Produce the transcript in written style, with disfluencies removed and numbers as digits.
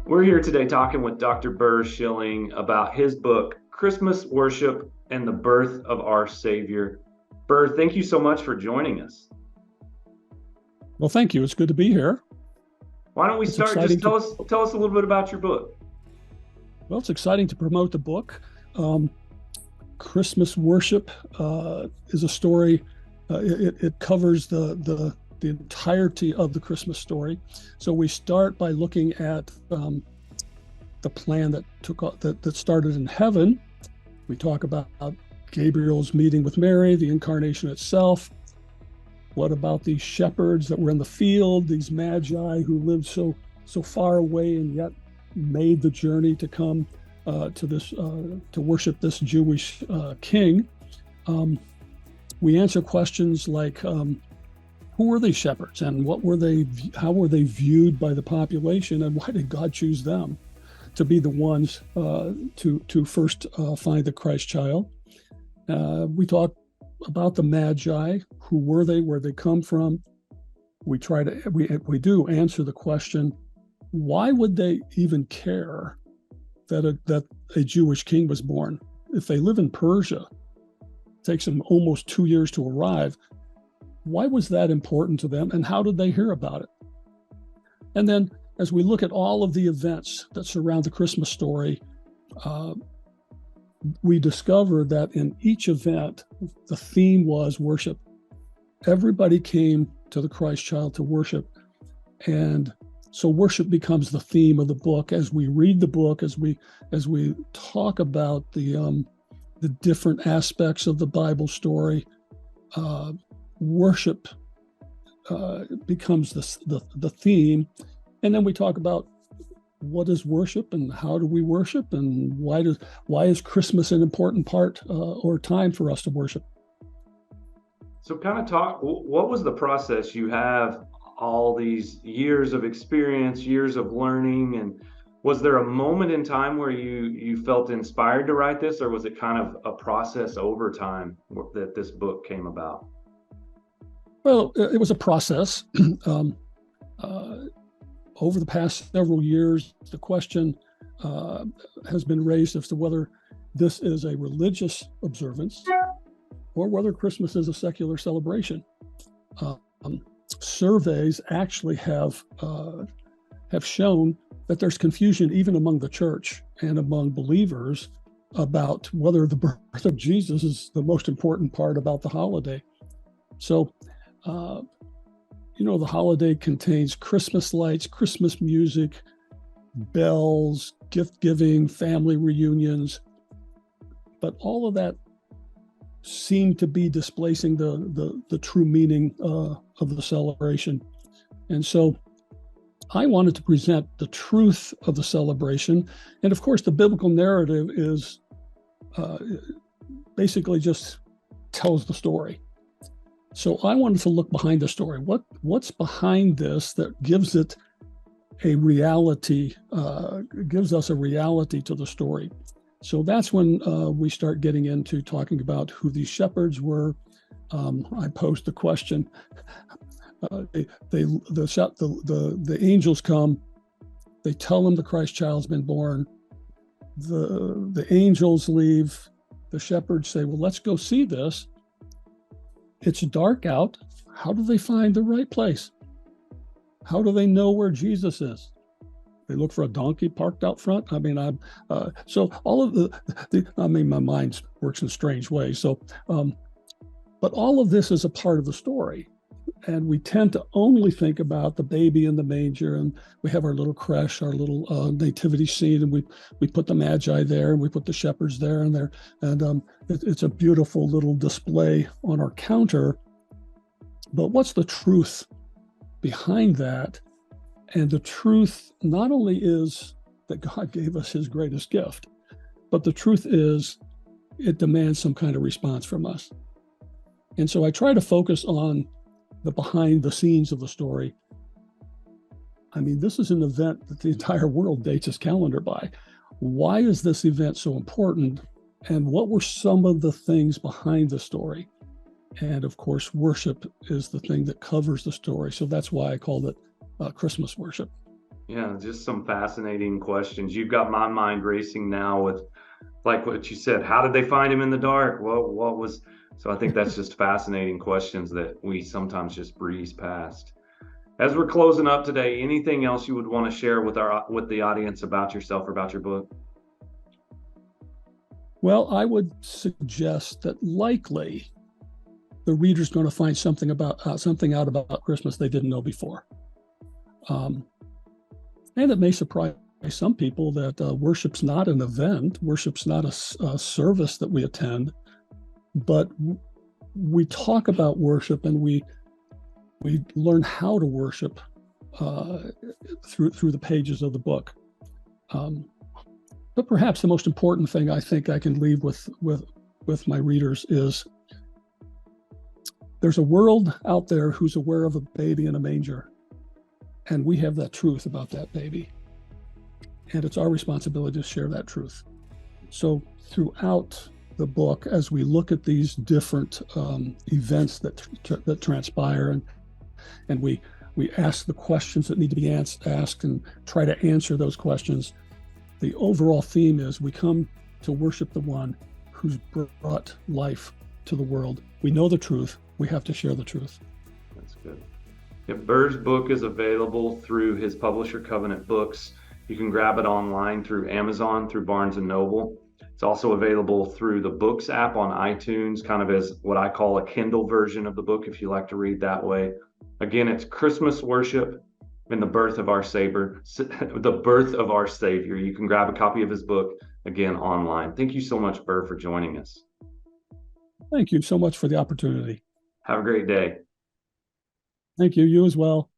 We're here today talking with Dr. Bur Shilling about his book, Christmas Worship and the Birth of Our Savior. Bur, thank you so much for joining us. Well, thank you. It's good to be here. Why don't we start? Just tell us a little bit about your book. Well, it's exciting to promote the book. Christmas Worship is a story. It covers the entirety of the Christmas story. So we start by looking at the plan that started in heaven. We talk about Gabriel's meeting with Mary, the incarnation itself. What about these shepherds that were in the field, these magi who lived so far away and yet made the journey to come to worship this Jewish king? We answer questions like, who were these shepherds, and how were they viewed by the population, and why did God choose them to be the ones to first find the Christ child? We talk about the magi. Who were they? Where they come from? We do answer the question: why would they even care that a Jewish king was born? If they live in Persia, it takes them almost 2 years to arrive. Why was that important to them, and how did they hear about it? And then, as we look at all of the events that surround the Christmas story, we discover that in each event, the theme was worship. Everybody came to the Christ child to worship. And so worship becomes the theme of the book. As we read the book, as we talk about the different aspects of the Bible story, worship becomes the theme. And then we talk about what is worship and how do we worship, and why is Christmas an important part or time for us to worship? So kind of talk, what was the process? You have all these years of experience, years of learning, and was there a moment in time where you felt inspired to write this, or was it kind of a process over time that this book came about? Well, it was a process. Over the past several years, the question has been raised as to whether this is a religious observance or whether Christmas is a secular celebration. Surveys actually have shown that there's confusion even among the church and among believers about whether the birth of Jesus is the most important part about the holiday. So, the holiday contains Christmas lights, Christmas music, bells, gift giving, family reunions, but all of that seemed to be displacing the true meaning of the celebration. And so I wanted to present the truth of the celebration. And of course, the biblical narrative is basically just tells the story. So I wanted to look behind the story. What's behind this that gives it a reality, gives us a reality to the story? So that's when we start getting into talking about who these shepherds were. I posed the question. The angels come. They tell them the Christ child's been born. The angels leave. The shepherds say, "Well, let's go see this." It's dark out. How do they find the right place? How do they know where Jesus is? They look for a donkey parked out front. So all of my mind works in a strange way. So, but all of this is a part of the story. And we tend to only think about the baby in the manger, and we have our little creche, our little nativity scene, and we put the magi there, and we put the shepherds there and there, and it's a beautiful little display on our counter. But what's the truth behind that? And the truth not only is that God gave us his greatest gift, but the truth is it demands some kind of response from us. And so I try to focus on the behind the scenes of the story. I mean, this is an event that the entire world dates its calendar by. Why is this event so important? And what were some of the things behind the story? And of course, worship is the thing that covers the story. So that's why I called it Christmas worship. Yeah, just some fascinating questions. You've got my mind racing now with like what you said. How did they find him in the dark? What was so I think that's just fascinating questions that we sometimes just breeze past. As we're closing up today, anything else you would want to share with the audience about yourself or about your book? Well, I would suggest that likely the reader's going to find something out about Christmas they didn't know before. And it may surprise some people that worship's not an event, worship's not a service that we attend, but we talk about worship and we learn how to worship through the pages of the book. But perhaps the most important thing I think I can leave with my readers is there's a world out there who's aware of a baby in a manger, and we have that truth about that baby. And it's our responsibility to share that truth. So throughout the book, as we look at these different events that transpire, and we ask the questions that need to be asked and try to answer those questions, the overall theme is we come to worship the one who's brought life to the world. We know the truth. We have to share the truth. That's good. Yeah, Bur's book is available through his publisher, Covenant Books. You can grab it online through Amazon, through Barnes and Noble. It's also available through the Books app on iTunes, kind of as what I call a Kindle version of the book, if you like to read that way. Again, it's Christmas Worship and the Birth of Our Savior. The Birth of Our Savior. You can grab a copy of his book, again, online. Thank you so much, Bur, for joining us. Thank you so much for the opportunity. Have a great day. Thank you. You as well.